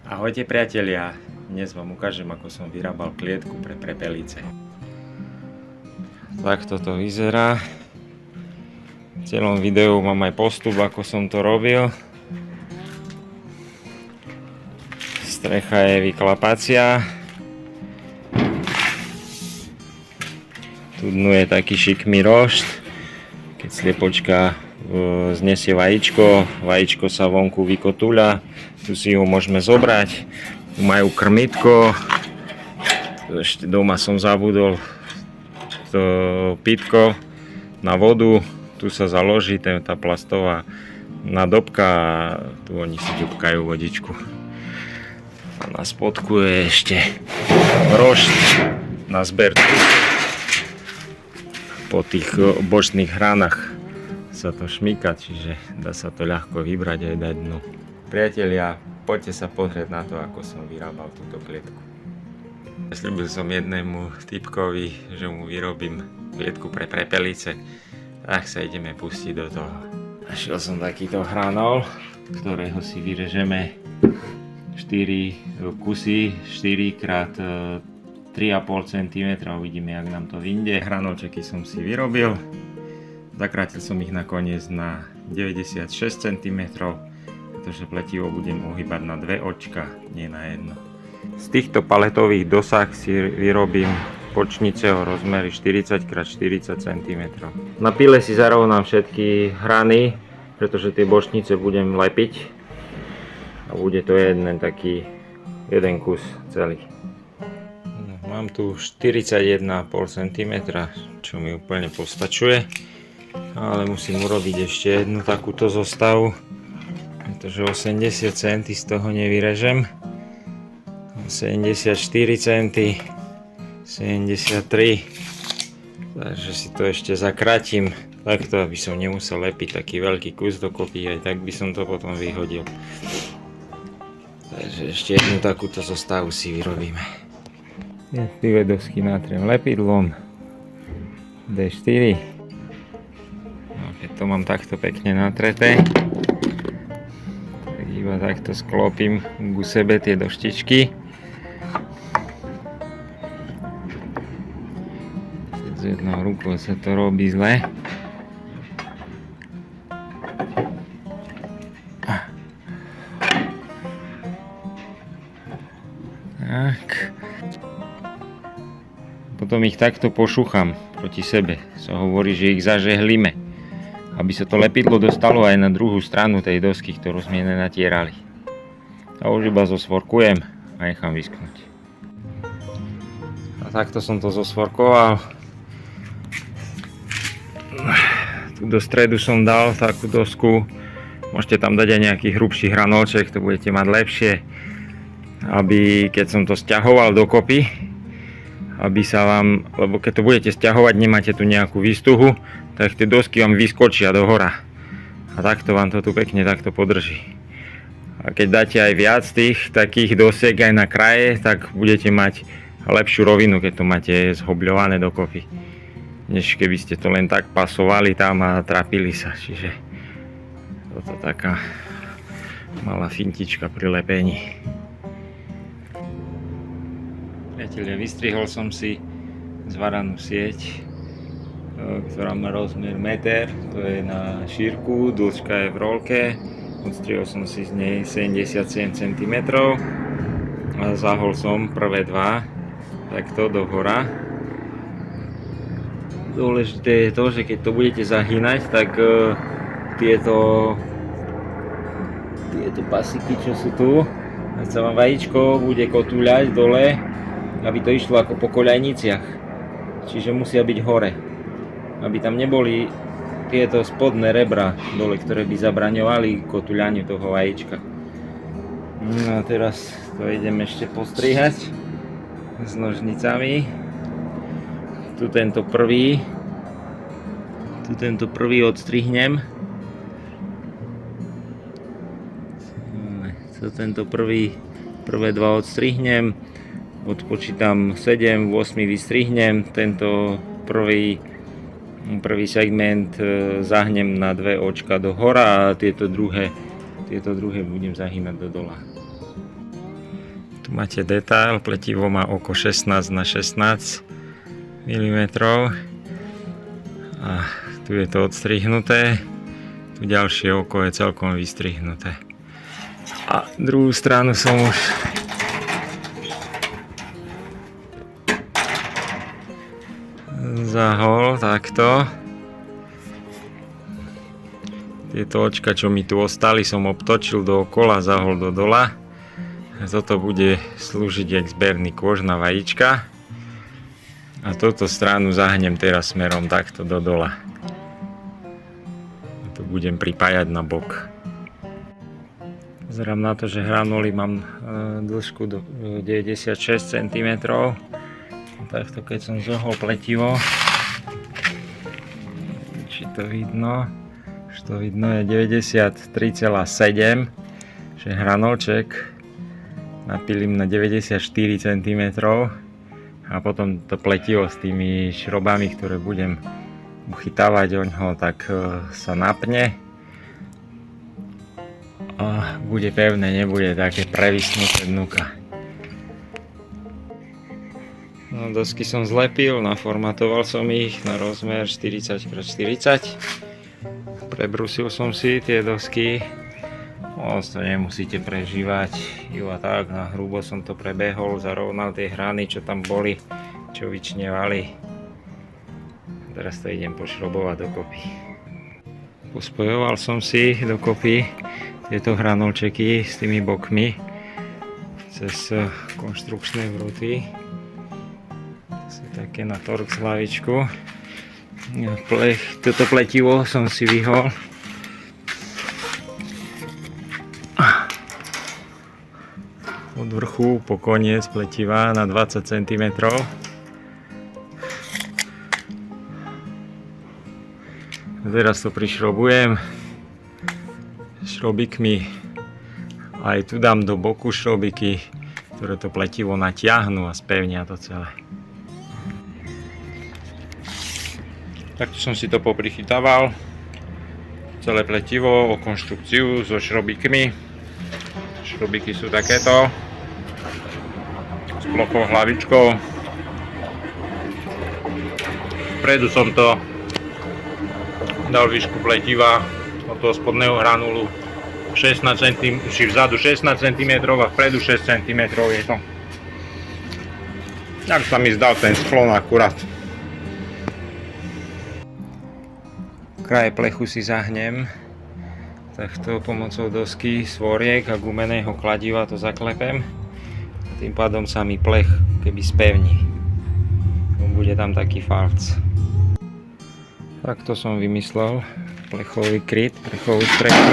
Ahojte priatelia, dnes vám ukážem, ako som vyrábal klietku pre prepelice. Takto to vyzerá. V celom videu mám aj postup, ako som to robil. Strecha je vyklapacia. Tu dnu je taký šikmý rošt. Keď sliepočka znesie vajíčko sa vonku vykotúľa. Tu si ho môžeme zobrať. Tu majú krmitko. Ešte doma som zabudol to pitko na vodu. Tu sa založí tá plastová nádobka a tu oni si ťupkajú vodičku. A na spodku je ešte rošt na zber. Po tých bočných hranách sa to šmýka, čiže dá sa to ľahko vybrať aj dať dnu. Priatelia, poďte sa pozrieť na to, ako som vyrábal túto klietku. Sľúbil som jednému typkovi, že mu vyrobím klietku pre prepelice, tak sa ideme pustiť do toho. Našiel som takýto hranol, ktorého si vyrežeme 4 kusy, 4x3,5 cm, uvidíme, jak nám to vyjde. Hranolčeky som si vyrobil, zakrátil som ich nakoniec na 96 cm, pretože pletivo budem ohýbať na 2 očka, nie na jedno. Z týchto paletových dosah si vyrobím bočnice o rozmeri 40x40 cm. Na pile si zarovnám všetky hrany, pretože tie bočnice budem lepiť a bude to jeden kus celý. Mám tu 41,5 cm, čo mi úplne postačuje, ale musím urobiť ešte jednu takúto zostavu, pretože 80 cm z toho nevyrežem, 74 cm, 73, takže si to ešte zakrátim takto, aby som nemusel lepiť taký veľký kus dokopy, aj tak by som to potom vyhodil. Takže ešte jednu takúto zostavu si vyrobíme. Jednotlivé dosky natriem lepidlom D4. No, keď to mám takto pekne natreté, tak iba takto sklopím ku sebe tie doštičky. S jednou rukou sa to robí zle. Tak. Potom ich takto pošúcham proti sebe. Sa hovorí, že ich zažehlíme, aby sa to lepidlo dostalo aj na druhú stranu tej dosky, ktorú sme nenatierali. A už iba zosvorkujem a nechám vyschnúť. A takto som to zosvorkoval. Tu do stredu som dal takú dosku. Môžete tam dať aj nejaký hrubší hranolček, to budete mať lepšie, aby keď som to sťahoval dokopy, aby sa vám, lebo keď to budete sťahovať, nemáte tu nejakú výstuhu, tak tie dosky vám vyskočia do hora. A takto vám to tu pekne takto podrží. A keď dáte aj viac tých takých dosiek aj na kraje, tak budete mať lepšiu rovinu, keď to máte zhobľované dokopy, než keby ste to len tak pasovali tam a trapili sa. Čiže toto taká malá fintička pri lepení. Priatelia, vystrihol som si zvaranú sieť, ktorá má rozmer meter, to je na šírku, dĺžka je v rolke. Odstrihol som si z nej 77 cm a zahol som prvé dva takto do hora. Dôležité je to, že keď to budete zahínať, tak tieto pasiky, čo sú tu, keď sa vám vajíčko bude kotúľať dole, aby to išlo ako po koľajniciach, čiže musia byť hore, aby tam neboli tieto spodné rebra dole, ktoré by zabraňovali kotúľaniu toho vajíčka. No a teraz to idem ešte postrihať s nožnicami. Tu tento prvý odstrihnem. Prvé dva odstrihnem. Odpočítam 7, 8 vystrihnem, tento prvý segment zahnem na 2 očka do hora a tieto druhé budem zahínať do dola. máte detail, pletivo má oko 16 na 16 mm a tu je to odstrihnuté, tu ďalšie oko je celkom vystrihnuté. A druhú stranu som už zahol takto. Tieto očka, čo mi tu ostali, som obtočil dookola, zahol do dola. Toto bude slúžiť jak zberný kôž na vajíčka. A túto stranu zahnem teraz smerom takto do dola. A tu budem pripájať na bok. Zerám na to, že hranuly mám dĺžku do 96 cm. Takto keď som zohol pletivo, či to vidno, už to vidno je 93,7, že hranolček napílim na 94 cm a potom to pletivo s tými šrobami, ktoré budem uchytávať oňho, tak sa napne a bude pevné, nebude také previsnuté dnuka. No, dosky som zlepil, naformatoval som ich na rozmer 40x40. Prebrusil som si tie dosky. To nemusíte prežívať. A tak, na hrubo som to prebehol, zarovnal tie hrany, čo tam boli, čo vyčnevali. Teraz to idem pošrobovať dokopy. Pospojoval som si dokopy tieto hranolčeky s tými bokmi cez konštrukčné vruty. Také na torx hlavičku. Toto pletivo som si vyhol. Od vrchu po koniec pletiva na 20 cm. Teraz to prišrobujem šrobikmi. Aj tu dám do boku šrobiky, ktoré to pletivo natiahnu a spevnia to celé. Takto som si to poprichytával. Celé pletivo o konštrukciu so šrobikmi. Šrobiky sú takéto. S plochou hlavičkou. Vpredu som to dal výšku pletiva od toho spodného hranulu 16 cm, či vzadu 16 cm a vpredu 6 cm je to. Tak sa mi zdal ten sklon akurát. Kraje plechu si zahnem, takto pomocou dosky, svoriek a gumeného kladiva to zaklepem. Tým pádom sa mi plech keby spevní. Bude tam taký falc. Takto som vymyslel plechový kryt, plechovú strechu.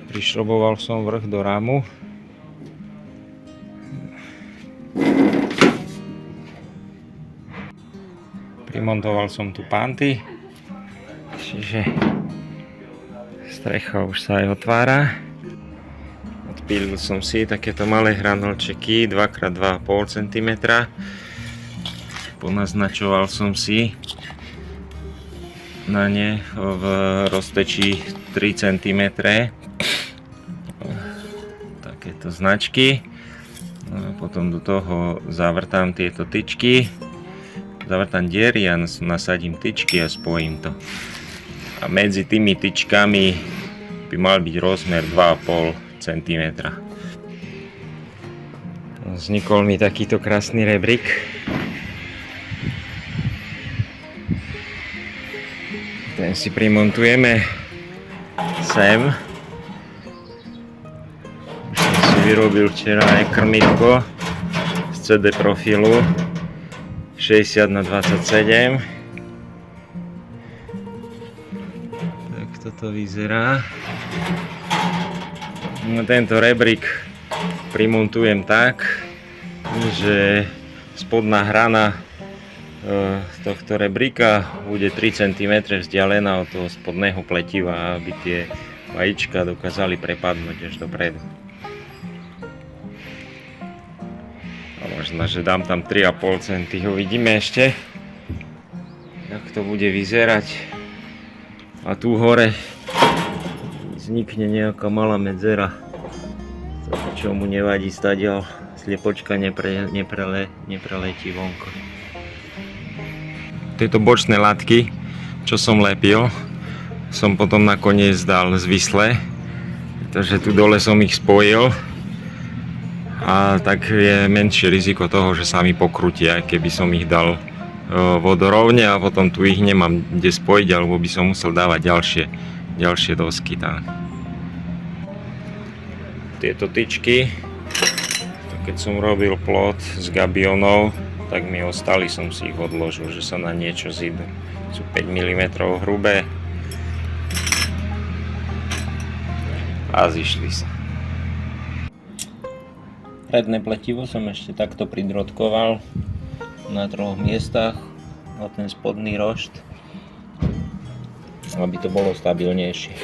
Prišroboval som vrch do rámu. Primontoval som tu panty, čiže strecha už sa aj otvára. Odpílil som si takéto malé hranolčeky 2x2,5 cm. Ponaznačoval som si na ne v roztečí 3 cm takéto značky. No a potom do toho zavrtám tieto tyčky. Zavrtám diery a nasadím tyčky a spojím to. A medzi tými tyčkami by mal byť rozmer 2,5 cm. Vznikol mi takýto krásny rebrík. Ten si primontujeme sem. Už som si vyrobil včera aj krmitko z CD profilu 60x27. Tak toto vyzerá. No, tento rebrík primontujem tak, že spodná hrana tohto rebríka bude 3 cm vzdialená od toho spodného pletiva, aby tie vajíčka dokázali prepadnúť až dopredu. A možno, že dám tam 3,5 cm. Uvidíme ešte, jak to bude vyzerať. A tu hore vznikne nejaká malá medzera. To Čo mu nevadí stadiaľ, sliepočka nepreletí vonko. Tieto bočné latky, čo som lepil, som potom nakoniec dal zvislé, pretože tu dole som ich spojil a tak je menšie riziko toho, že sa mi pokrutia, keby som ich dal vodorovne a potom tu ich nemám kde spojiť, alebo by som musel dávať ďalšie dosky tam. Tieto tyčky, keď som robil plot s gabionou, tak mi ostali, som si ich odložil, že sa na niečo zídu. Sú 5 mm hrubé a zišli sa. Predné pletivo som ešte takto pridrotkoval na 3 miestach na ten spodný rošt, aby to bolo stabilnejšie.